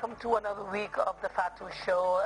welcome to another week of the Fatu Show.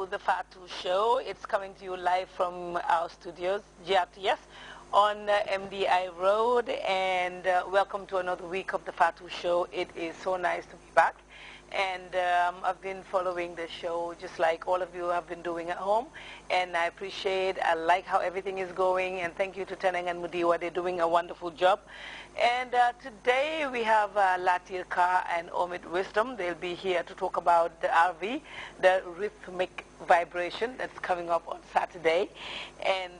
The Fatu Show. It's coming to you live from our studios, GRTS, on MDI Road, and welcome to another week of the Fatu Show. It is so nice to be back, and I've been following the show just like all of you have been doing at home, and I like how everything is going, and thank you to Teneng and Mudiwa. They're doing a wonderful job. And today we have Latir Kar and Omid Wisdom. They'll be here to talk about the RV, the rhythmic vibration that's coming up on Saturday. And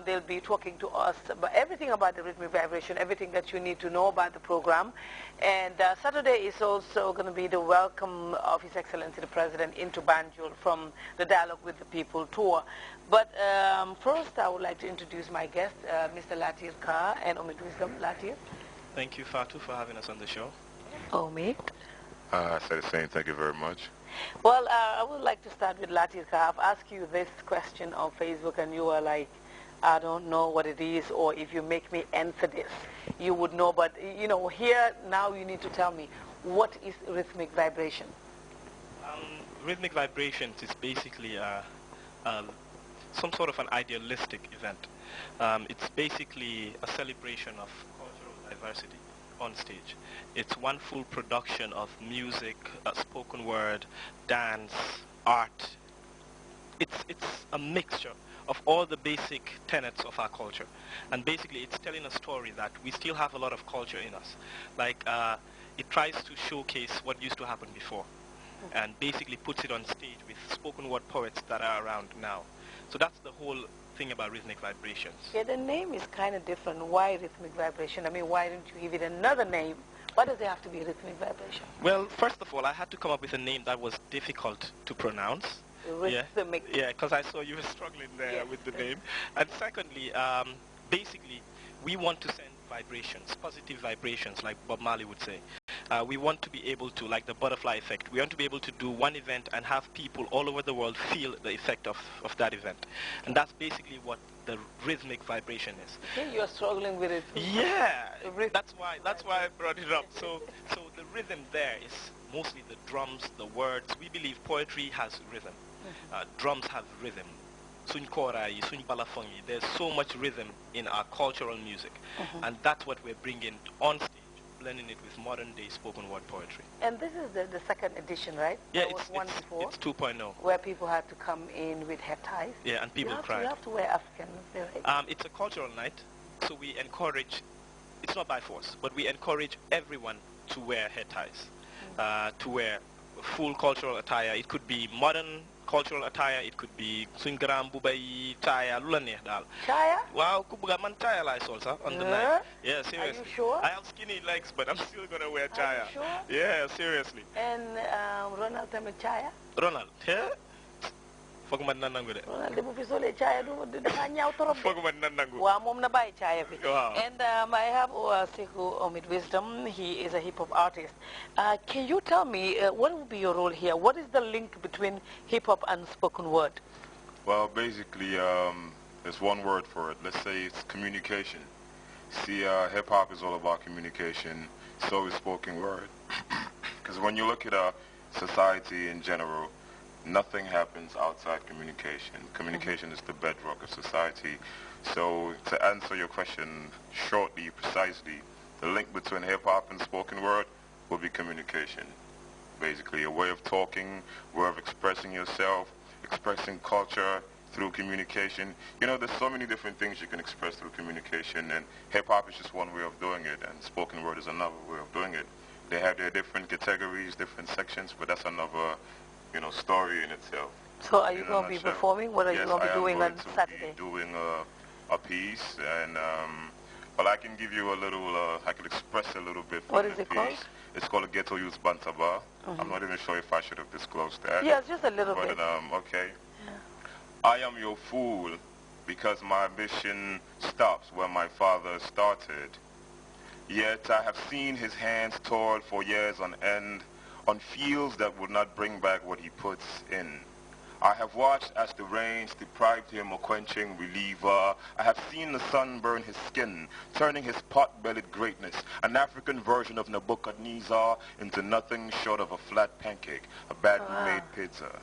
they'll be talking to us about everything about the rhythmic vibration, everything that you need to know about the program. And Saturday is also going to be the welcome of His Excellency the President into Banjul from the Dialogue with the People tour. But first I would like to introduce my guest, Mr. Latir Kar and Omid Wisdom. Latir. Thank you, Fatu, for having us on the show. Omid. I said the same. Thank you very much. Well, I would like to start with Latir Kar. I've asked you this question on Facebook, and you were like, I don't know what it is, or if you make me answer this, you would know. But, you know, here, now you need to tell me, what is rhythmic vibration? Rhythmic vibrations is basically some sort of an idealistic event. It's basically a celebration of diversity on stage. It's one full production of music, spoken word, dance, art. It's a mixture of all the basic tenets of our culture, and basically it's telling a story that we still have a lot of culture in us. Like it tries to showcase what used to happen before, and basically puts it on stage with spoken word poets that are around now. So that's the whole thing about rhythmic vibrations. Yeah, the name is kind of different. Why rhythmic vibration? I mean, why don't you give it another name? Why does it have to be rhythmic vibration? Well, first of all, I had to come up with a name that was difficult to pronounce. Rhythmic. Yeah, because I saw you were struggling there with the name. And secondly, basically, we want to send vibrations, positive vibrations, like Bob Marley would say. We want to be able to, like the butterfly effect, we want to be able to do one event and have people all over the world feel the effect of that event. And that's basically what the rhythmic vibration is. Okay, you're struggling with it. Yeah, that's why I brought it up. So the rhythm there is mostly the drums, the words. We believe poetry has rhythm. Drums have rhythm. Suñ korai, suñ balafongi. There's so much rhythm in our cultural music. And that's what we're bringing on stage, blending it with modern day spoken word poetry. And this is the second edition, right? Yeah, there was one before, it's 2.0. Where people had to come in with head ties. Yeah, and people cried. You have to wear African, right? It's a cultural night, so we encourage, it's not by force, but we encourage everyone to wear head ties, to wear full cultural attire. It could be modern cultural attire, it could be sungram bubai chaya lula neex dal. Chaya? Wow, ku buga man chaya la sol sa on the night. Yeah, seriously. Are you sure? I have skinny legs, but I'm still gonna wear chaya. Are you sure? Yeah, seriously. And Ronald tamit chaya? Ronald, yeah? Foog man nanangu de. Ronald de bu fi solee chaya dafa ñaaw torop. Foog man nanangu. Waaw moom na bàyyi chaya fi. Wow. And I have Sekou Omid Wisdom. He is a hip-hop artist. Can you tell me what will be your role here? What is the link between hip-hop and spoken word? Well, basically, there's one word for it. Let's say it's communication. See, hip-hop is all about communication. So is spoken word. Because when you look at society in general, nothing happens outside communication. Communication is the bedrock of society. So to answer your question shortly, precisely, the link between hip-hop and spoken word will be communication. Basically, a way of talking, a way of expressing yourself, expressing culture, through communication. You know, there's so many different things you can express through communication, and hip-hop is just one way of doing it, and spoken word is another way of doing it. They have their different categories, different sections, but that's another, you know, story in itself. So are you going to be performing? What are you going to be doing on Saturday? Doing a piece, and well, I can give you a little, I can express a little bit from What is it called? It's called a Ghetto Youth Bantaba. I'm not even sure if I should have disclosed that. Yes, just a little but, bit. Okay. Yeah. I am your fool because my ambition stops where my father started. Yet I have seen his hands toil for years on end on fields that would not bring back what he puts in. I have watched as the rains deprived him of quenching reliever. I have seen the sun burn his skin, turning his pot-bellied greatness, an African version of Nebuchadnezzar, into nothing short of a flat pancake, a badly made pizza.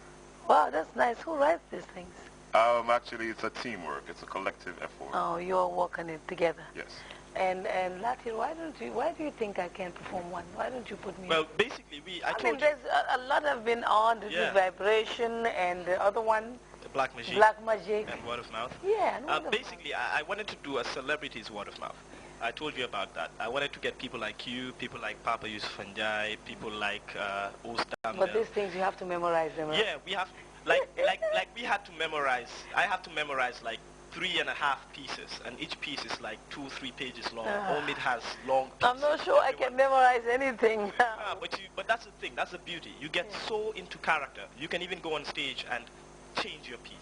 Wow, that's nice. Who writes these things? Actually, it's a teamwork. It's a collective effort. Oh, you're working it together. Yes. And Latin, why do you think I can't perform one? Why don't you put me? Well, basically, I told you. There's a lot have been on. This is Vibration and the other one. Black Magic. Black Magic. And Word of Mouth. Yeah. Basically, I wanted to do a celebrities Word of Mouth. I told you about that. I wanted to get people like you, people like Papa Yusuf Njai, people like Ostam. But these things you have to memorize them. Right? Yeah, we have. Like we had to memorize. I have to memorize like 3.5 pieces, and each piece is like 2-3 pages long. Omid has long pieces. I'm not sure I can memorize anything. But that's the thing. That's the beauty. You get so into character. You can even go on stage and change your piece.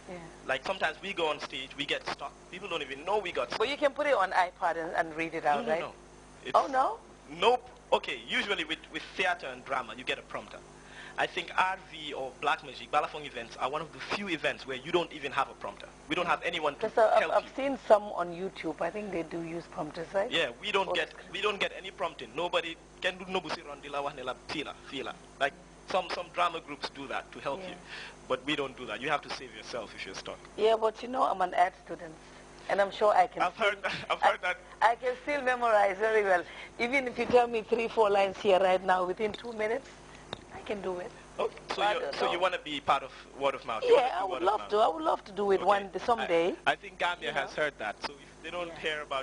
Yeah. Like sometimes we go on stage, we get stuck. People don't even know we got stuck. But you can put it on iPad and read it out, right? No. Oh, no? Nope. Okay, usually with theater and drama, you get a prompter. I think RV or Black Magic, Balafong events are one of the few events where you don't even have a prompter. We don't have anyone to help you. I've seen some on YouTube. I think they do use prompters, right? Yeah, we don't get any prompting. Nobody can do nobusi randila wahnela fila. Like some drama groups do that to help you, but we don't do that. You have to save yourself if you're stuck. Yeah, but you know I'm an art student, and I'm sure I can. I've heard that. I can still memorize very well. Even if you tell me 3-4 lines here right now within 2 minutes. I can do it. Oh, so you want to be part of Word of Mouth? Yeah, I would love to. I would love to do it someday. I think Gambia has heard that. So if they don't hear about